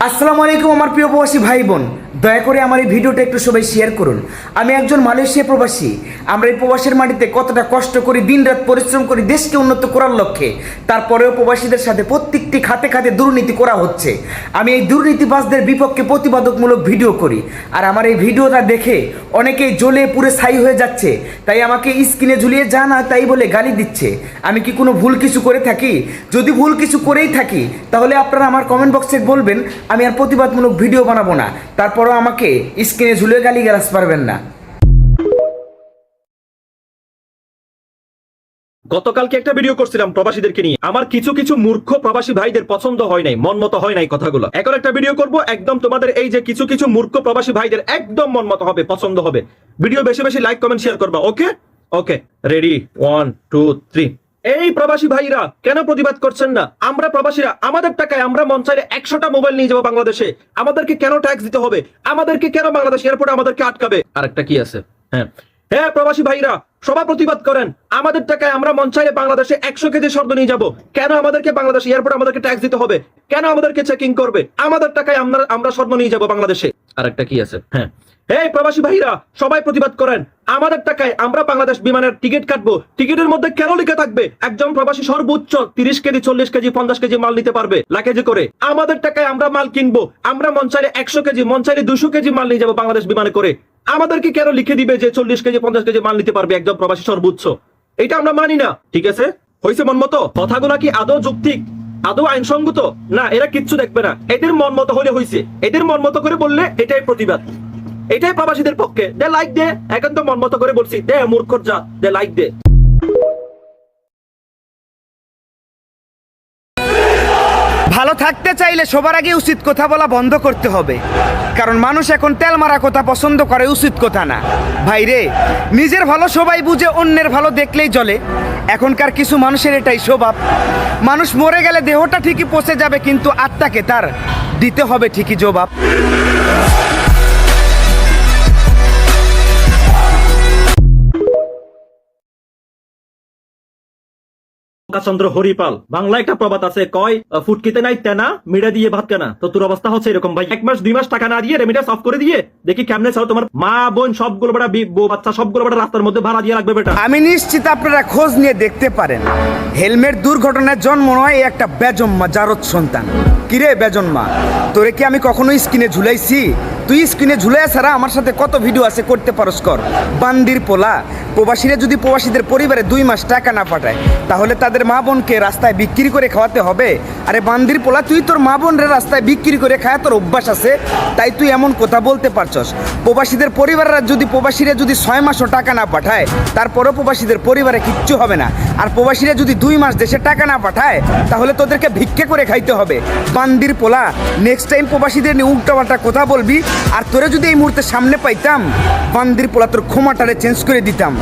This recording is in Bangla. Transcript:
আসসালামু আলাইকুম আমার প্রিয় প্রবাসী ভাই বোন, দয়া করে আমার এই ভিডিওটা একটু সবাই শেয়ার করুন। আমি একজন মালয়েশিয়া প্রবাসী। আমরা এই প্রবাসের মাটিতে কতটা কষ্ট করি, দিনরাত পরিশ্রম করি দেশকে উন্নত করার লক্ষ্যে। তারপরেও প্রবাসীদের সাথে প্রত্যেকটি খাতে খাতে দুর্নীতি করা হচ্ছে। আমি এই দুর্নীতিবাজদের বিপক্ষে প্রতিবাদকমূলক ভিডিও করি, আর আমার এই ভিডিওটা দেখে অনেকেই জ্বলে পুরে ছাই হয়ে যাচ্ছে। তাই আমাকে স্ক্রিনে ঝুলিয়ে যা না তাই বলে গালি দিচ্ছে। আমি কি কোনো ভুল কিছু করে থাকি? যদি ভুল কিছু করেই থাকি তাহলে আপনারা আমার কমেন্ট বক্সে বলবেন, আমি আর প্রতিবাদমূলক ভিডিও বানাবো না। তারপরও আমাকে স্ক্রিনে ঝুলে গালিগালাজ পারবেন না। গতকালকে একটা ভিডিও করছিলাম প্রবাসীদেরকে নিয়ে। আমার কিছু কিছু মূর্খ প্রবাসী ভাইদের পছন্দ হয় নাই, মন মতো হয় নাই কথাগুলো। এখন একটা ভিডিও করব, একদম তোমাদের এই যে কিছু কিছু মূর্খ প্রবাসী ভাইদের একদম মন মতো হবে, পছন্দ হবে। ভিডিও বেশি বেশি লাইক কমেন্ট শেয়ার করবা। ওকে ওকে, রেডি, 1 2 3। এই প্রবাসী ভাইরা কেন প্রতিবাদ করছেন না? আমরা প্রবাসীরা আমাদের টাকায় আমরা মন চাইলে 100টা মোবাইল নিয়ে যাবো বাংলাদেশে। আমাদেরকে কেন ট্যাক্স দিতে হবে? আমাদেরকে কেন বাংলাদেশ এয়ারপোর্টে আমাদেরকে আটকাবে? আরেকটা কি আছে? হ্যাঁ হ্যাঁ, প্রবাসী ভাইরা সবাই প্রতিবাদ করেন। আমাদের টাকায় আমরা মন চাইলে বাংলাদেশে 100 কেজি স্বর্ণ নিয়ে যাবো। কেন আমাদেরকে বাংলাদেশ এয়ারপোর্টে আমাদেরকে ট্যাক্স দিতে হবে? কেন আমাদেরকে চেকিং করবে? আমাদের টাকায় আমরা স্বর্ণ নিয়ে যাবো বাংলাদেশে। আরেকটা কি আছে? হ্যাঁ, এই প্রবাসী ভাইরা সবাই প্রতিবাদ করেন। আমাদের টাকায় আমরা বাংলাদেশ বিমানের টিকিট কাটবো। টিকিটের মধ্যে কেন লিখে থাকবে একজন প্রবাসী সর্বোচ্চ 30 কেজি 40 কেজি 50 কেজি মাল নিতে পারবে লাগেজে করে? আমাদের টাকায় আমরা মাল কিনবো। আমরা মন চাইলে 100 কেজি, মন চাইলে 200 কেজি মাল নিয়ে যাবো বাংলাদেশ বিমানে করে। আমাদেরকে কেন লিখে দিবে যে 40 কেজি 50 কেজি মাল নিতে পারবে একজন প্রবাসী সর্বোচ্চ? এটা আমরা মানি না। ঠিক আছে, হয়েছে মন মতো? কথাগুলো কি আদৌ যৌক্তিক, আদৌ আইনসঙ্গত? না, এরা কিচ্ছু দেখবে না। এদের মন মতো হলে হয়েছে, এদের মন মতো করে বললে এটাই প্রতিবাদ, এটাই প্রবাসীদের পক্ষে। দে লাইক দে, এখন তো মন মতো করে বলছি, দে মূর্খর যা, দে লাইক দে। ভালো থাকতে চাইলে সবার আগে উচিত কথা বলা বন্ধ করতে হবে, কারণ মানুষ এখন তেল মারা কথা পছন্দ করে, উচিত কথা না। ভাইরে, নিজের ভালো সবাই বুঝে, অন্যের ভালো দেখলেই চলে। এখনকার কিছু মানুষের এটাই স্বভাব। মানুষ মরে গেলে দেহটা ঠিকই পচে যাবে, কিন্তু আত্মাকে তার দিতে হবে ঠিকই জবাব। চন্দ্র হরিপাল বাংলা একটা প্রবাদ আছে, কয় ফুটকিতে নাই তেনা মিড়ে দিয়ে ভাত কেনা। তো তোর অবস্থা হচ্ছে এরকম ভাই। 1 মাস 2 মাস টাকা না দিয়ে রেমিটেন্স অফ করে দিয়ে দেখি কেমনে চাও তোমার মা বোন সবগুলো বেটা বউ বাচ্চা সবগুলো বেটা রাস্তার মধ্যে ভাড়া দিয়ে রাখবে বেটা। আমি নিশ্চিত আপনারা খোঁজ নিয়ে দেখতে পারেন, হেলমেট দুর্ঘটনায় জন্ম নয় একটা বেজন্মা জারদ সন্তান। কিরে বেজন্মা, তোরে কি আমি কখনো স্ক্রিনে ঝুলাইছি? তুই স্ক্রিনে ঝুলাই ছাড়া আমার সাথে কত ভিডিও আছে, করতে পারস কর। বান্দির পোলা, প্রবাসীরা যদি প্রবাসীদের পরিবারে 2 মাস টাকা না পাঠায় তাহলে তাদের মা বোনকে রাস্তায় বিক্রি করে খাওয়াতে হবে? আরে বান্দির পোলা, তুই তোর মা বোনরা রাস্তায় বিক্রি করে খায় তোর অভ্যাস আছে, তাই তুই এমন কথা বলতে পারছস। প্রবাসীদের পরিবাররা যদি 6 মাসও টাকা না পাঠায় তারপরও প্রবাসীদের পরিবারে কিচ্ছু হবে না। আর প্রবাসীরা যদি 2 মাস দেশে টাকা না পাঠায় তাহলে তোদেরকে ভিক্ষে করে খাইতে হবে। বান্দির পোলা, নেক্সট টাইম প্রবাসীদের নিয়ে উল্টাপাল্টা কথা বলবি, আর তোরে যদি এই মুহূর্তে সামনে পাইতাম, বান্দির পোলা তোর ক্ষমাটারে চেঞ্জ করে দিতাম।